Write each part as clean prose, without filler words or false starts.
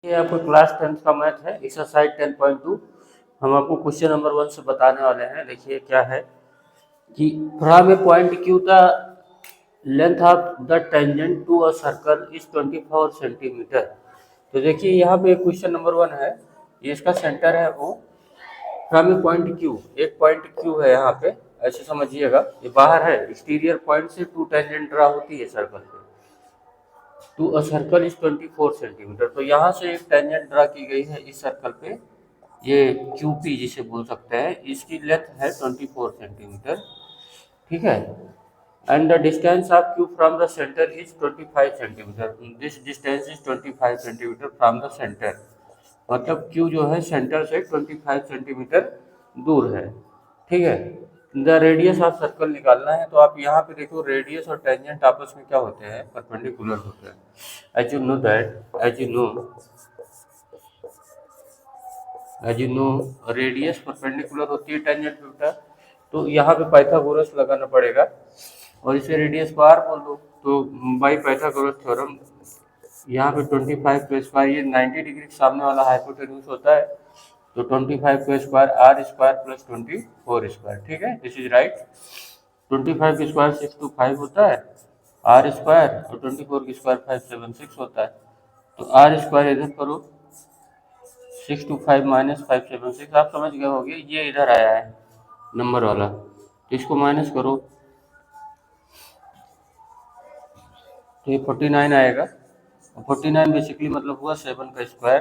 ये आपको class 10th का मैथ है, एक्सरसाइज 10.2। हम आपको क्वेश्चन नंबर 1 से बताने वाले हैं। देखिए क्या है कि from a point Q the length of the tangent to a circle is 24 centimetre. तो देखिए यहाँ पे क्वेश्चन नंबर 1 है, ये इसका सेंटर है वो फ्रॉम ए पॉइंट क्यू, एक पॉइंट क्यू है यहाँ पे, ऐसे समझिएगा ये बाहर है, एक्सटीरियर पॉइंट से टू टेंजेंट ड्रा होती है सर्कल पे, to a circle is 24 centimetre. तो यहाँ से एक टेंजेंट ड्रा की गई है इस सर्कल पे, ये क्यू पी जिसे बोल सकते हैं, इसकी लेंथ है 24 सेंटीमीटर, ठीक है। And the distance of Q from the centre is 25 centimetre, this distance is 25 centimetre from the centre. मतलब क्यू जो है सेंटर से 25 सेंटीमीटर दूर है, ठीक है। द रेडियस ऑफ सर्कल निकालना है, तो आप यहाँ पे देखो रेडियस और टेंजेंट आपस में क्या होते हैं, परपेंडिकुलर होते हैं। As you know that as you know radius perpendicular होती है टेंजेंट पे बेटा, तो यहाँ पे पाइथागोरस लगाना पड़ेगा और इसे रेडियस को आर बोल दो। तो बाई पाइथागोरस थ्योरम यहाँ पे 25 का स्क्वायर, ये 90 डिग्री के सामने वाला हाइपोटेन्यूज होता है, तो 25 का square r square plus 24 square, ठीक है, दिस इज राइट। 25 का स्क्वायर 625 होता है, आर स्क्वायर, और 24 का स्क्वायर 576 होता है। तो आर स्क्वायर इधर करो, 625 माइनस 576, आप समझ गए होंगे, ये इधर आया है नंबर वाला, तो इसको माइनस करो तो ये 49 आएगा। 49 बेसिकली मतलब हुआ 7 का स्क्वायर,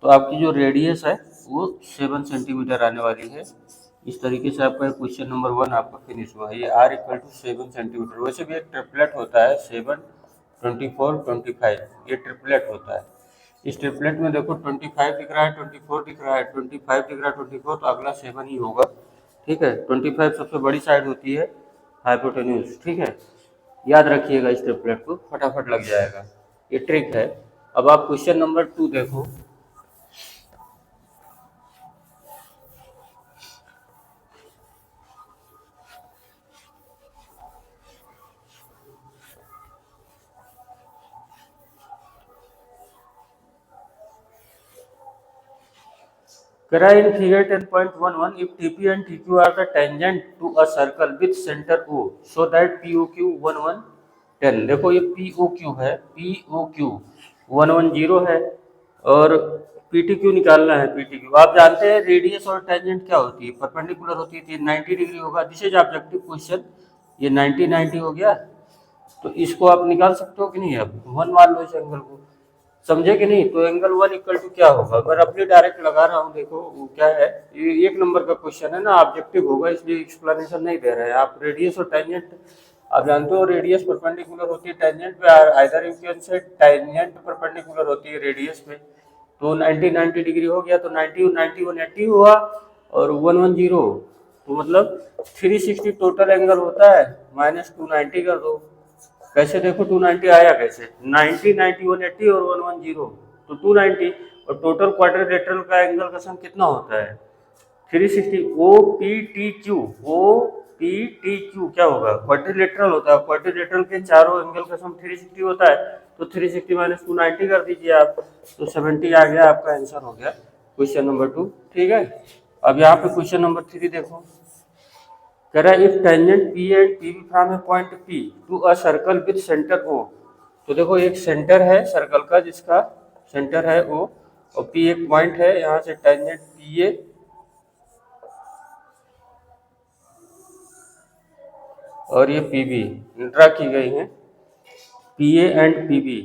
तो आपकी जो रेडियस है वो 7 सेंटीमीटर आने वाली है। इस तरीके से आपका क्वेश्चन नंबर 1 आपका फिनिश हुआ है। ये आर इक्वल टू 7 सेंटीमीटर, वैसे भी एक ट्रिपलेट होता है 7, 24, 25, ये ट्रिपलेट होता है। इस ट्रिपलेट में देखो 25 दिख रहा है, 24 दिख रहा है, 25 दिख रहा है, 24, तो अगला 7 ही होगा, ठीक है। 25 सबसे बड़ी साइड होती है हाइपोटेन्यूज, ठीक है, याद रखिएगा, इस ट्रिपलेट को फटाफट लग जाएगा, ये ट्रिक है। अब आप क्वेश्चन नंबर 2 देखो। करा in figure 10.11, if TP and TQ are the tangent to a circle with center O, so that POQ 1110। देखो ये POQ है, POQ 110 है, और PTQ निकालना है। PTQ आप जानते हैं रेडियस और टेंजेंट क्या होती है, परपेंडिकुलर होती है, 90 डिग्री होगा, दिस इज ऑब्जेक्टिव क्वेश्चन। ये 90 हो गया, तो इसको आप निकाल सकते हो कि नहीं, अब 1 मान लो इस एंगल को, समझे कि नहीं। तो एंगल 1 इक्वल टू क्या होगा, अगर अपनी डायरेक्ट लगा रहा हूँ, देखो वो क्या है, ये 1 नंबर का क्वेश्चन है ना, ऑब्जेक्टिव होगा इसलिए एक्सप्लेनेशन नहीं दे रहे हैं। आप रेडियस और टेंजेंट आप जानते हो, रेडियस परपेंडिकुलर होती है टेंजेंट पे, either you can say tangent perpendicular होती है रेडियस पे। तो 90 डिग्री हो गया, तो 90 90 180 हुआ, और 110, तो मतलब 360 टोटल एंगल होता है, माइनस 290 कर दो। कैसे देखो 290 आया कैसे, 90 90 180 और 110, तो 290, और टोटल क्वाड्रिलेटरल का एंगल का सम कितना होता है 360। O P T Q, O P T Q क्या होगा, क्वाड्रिलेटरल होता है, क्वाड्रिलेटरल के चारों एंगल का सम 360 होता है, तो 360 माइनस 290 कर दीजिए आप, तो 70 आ गया, आपका आंसर हो गया क्वेश्चन नंबर 2, ठीक है। अब यहाँ पे क्वेश्चन नंबर 3 देखो, कह रहा है if tangent P and P from a point P to a circle with centre O. तो देखो एक सेंटर है सर्कल का जिसका सेंटर है ओ, और पी एक पॉइंट है, यहाँ से टेंजेंट पी ए और ये पी बी ड्रा की गई है, P A and P B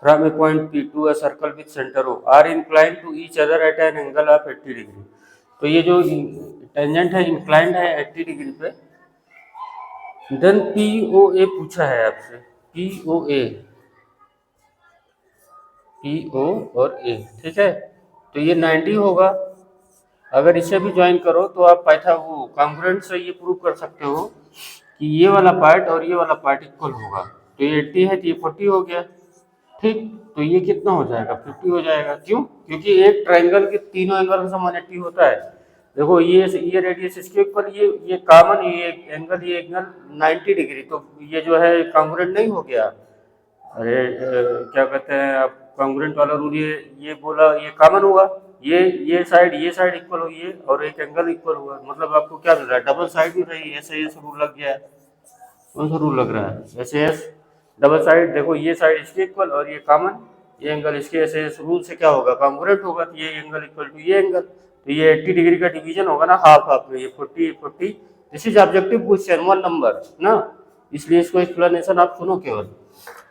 from a point P to a circle with centre O are incline to each other at an angle of 80 degree. तो ये जो tangent है inclined है 80 डिग्री पे। Then P O ए पूछा है आपसे, P O ए, P O और ए, ठीक है, तो ये 90 होगा। अगर इसे भी ज्वाइन करो तो आप पाइथा वो कॉन्ग्रुएंट से ये प्रूव कर सकते हो कि ये वाला पार्ट और ये वाला पार्ट इक्वल होगा। तो ये 80 है तो ये 40 हो गया, ठीक, तो ये कितना हो जाएगा 50 हो जाएगा। क्यों, क्योंकि एक ट्राइंगल के तीनों एंगल का सम 180 होता है। देखो ये रेडियस इसके ऊपर, ये कॉमन, ये एंगल 90 डिग्री, तो ये जो है कॉन्ग्रुएंट नहीं हो गया। अरे क्या कहते हैं, आप कॉन्ग्रुएंट वाला रूल ये बोला, ये कॉमन हुआ, ये साइड इक्वल हुई है और एक एंगल इक्वल हुआ, मतलब आपको क्या मिल रहा है, डबल साइड भी रही, ऐसे रूल लग गया है। कौन सा रूल लग रहा है, ऐसे डबल साइड, देखो ये साइड इसके इक्वल और ये कॉमन, ये एंगल इसके, ऐसे रूल से क्या होगा, कॉन्ग्रुएंट होगा, तो ये एंगल इक्वल टू ये एंगल, तो ये 80 डिग्री का डिवीजन होगा ना, हाफ हाफ में, ये 40 this is objective question 1 number ना, इसलिए इसको एक्सप्लेनेशन आप सुनो केवल।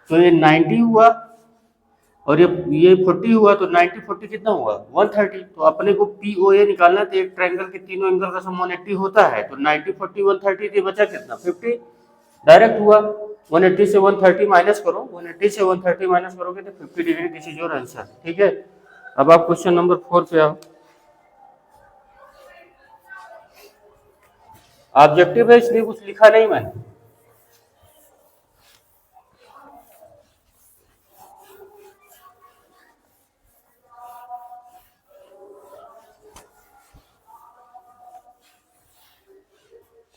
तो ये 90 हुआ और ये 40 हुआ, तो 90 40 कितना हुआ 130, तो अपने को POA निकालना है, तो एक ट्रायंगल के तीनों एंगल का सम 180 होता है, तो 90 40 130 थी, बचा कितना 50, डायरेक्ट हुआ। 180 से 130 माइनस करो, 180 से 130 माइनस करोगे तो 50 degree, this is your answer. ठीक है, अब आप क्वेश्चन नंबर 4 पे आओ। ऑब्जेक्टिव है इसलिए कुछ लिखा नहीं मैंने।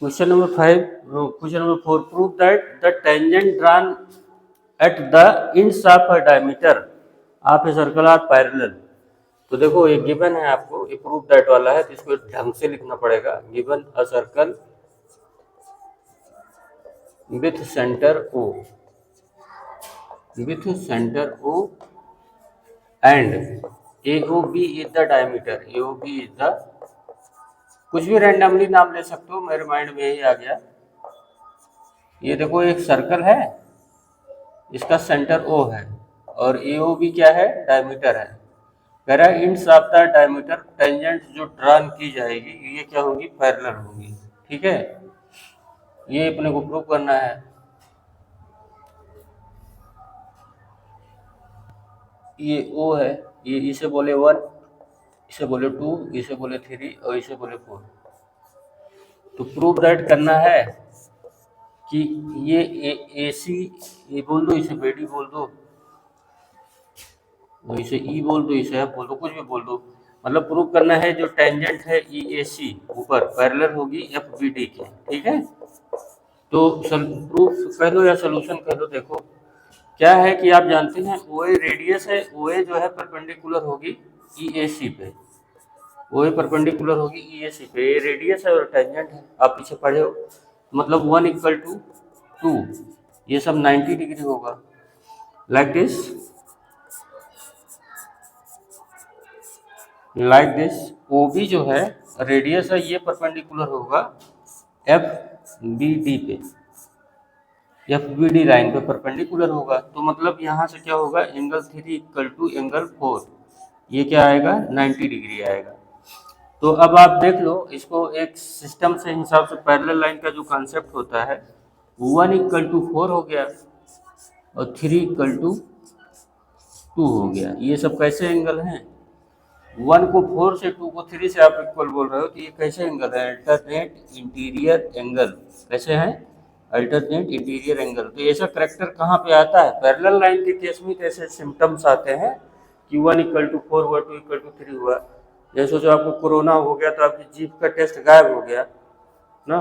Question number 4, prove that the tangent drawn at the ends of a diameter of a circle are parallel. तो देखो ये गिवन है आपको, ये प्रूव दैट वाला है, तो इसको ढंग से लिखना पड़ेगा। Given a circle with centre O and AOB is the diameter, AOB is the, कुछ भी रैंडमली नाम ले सकते हो, मेरे माइंड में यही आ गया। ये देखो एक सर्कल है, इसका सेंटर O है और AOB क्या है, डायमीटर है। कह रहा है ends of the diameter, tangent जो ड्रॉन की जाएगी ये क्या होगी, पैरेलल होगी। ठीक है, ये अपने को प्रूव करना है। ये O है, ये इसे बोले 1, इसे बोले 2, इसे बोले 3 और इसे बोले 4। तो प्रूव दैट करना है कि ये AC, ये बोल दो, इसे BD बोल दो, इसे E बोल दो, इसे F बोल दो, कुछ भी बोल दो, मतलब प्रूव करना है जो टेंजेंट है EAC ऊपर पैरेलल होगी FBD के। ठीक है, तो प्रूफ कह लो या सोल्यूशन कह लो। देखो क्या है कि आप जानते हैं OA रेडियस है, OA जो है परपेंडिकुलर होगी EAC पे, OA परपेंडिकुलर होगी EAC पे, ये रेडियस है और टेंजेंट है, आप पीछे पढ़े हो, मतलब 1 = 2, ये सब 90 डिग्री होगा, लाइक दिस। OB जो है रेडियस है, ये परपेंडिकुलर होगा FBD पे, FBD लाइन पे परपेंडिकुलर होगा, तो मतलब यहाँ से क्या होगा, एंगल 3 = एंगल 4, ये क्या आएगा 90 डिग्री आएगा। तो अब आप देख लो इसको एक सिस्टम से हिसाब से, पैरेलल लाइन का जो कॉन्सेप्ट होता है, 1 = 4 हो गया और 3 = 2 हो गया। ये सब कैसे एंगल हैं, 1 को 4 से, 2 को 3 से आप इक्वल बोल रहे हो, तो ये कैसे एंगल है, अल्टरनेट इंटीरियर एंगल। कैसे हैं, अल्टरनेट इंटीरियर एंगल। तो ऐसा करेक्टर कहाँ पे आता है, पैरेलल लाइन के केस में ऐसे सिम्टम्स आते हैं कि 1 = 4 हुआ, 2 = 3 हुआ। जैसे सोचो आपको कोरोना हो गया तो आपकी जीभ का टेस्ट गायब हो गया ना,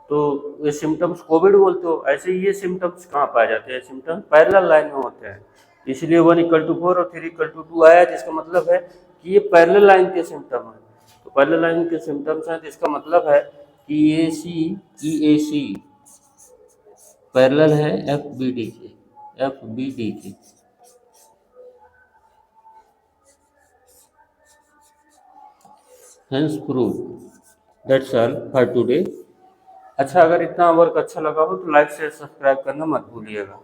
तो ये सिम्टम्स कोविड बोलते हो, ऐसे ही ये सिम्टम्स कहाँ पाए जाते हैं, सिम्टम्स पैरेलल लाइन में होते हैं। इसलिए 1 = 4 और 3 = 2 आया, जिसका मतलब है कि ये पैरेलल लाइन के सिम्टम है। तो पैरेलल लाइन के सिम्टम्स हैं, तो इसका मतलब है कि EAC पैरेलल है FBD के। Hence prove. That's all for today. अच्छा, अगर इतना वर्क अच्छा लगा हो तो लाइक शेयर सब्सक्राइब करना मत भूलिएगा।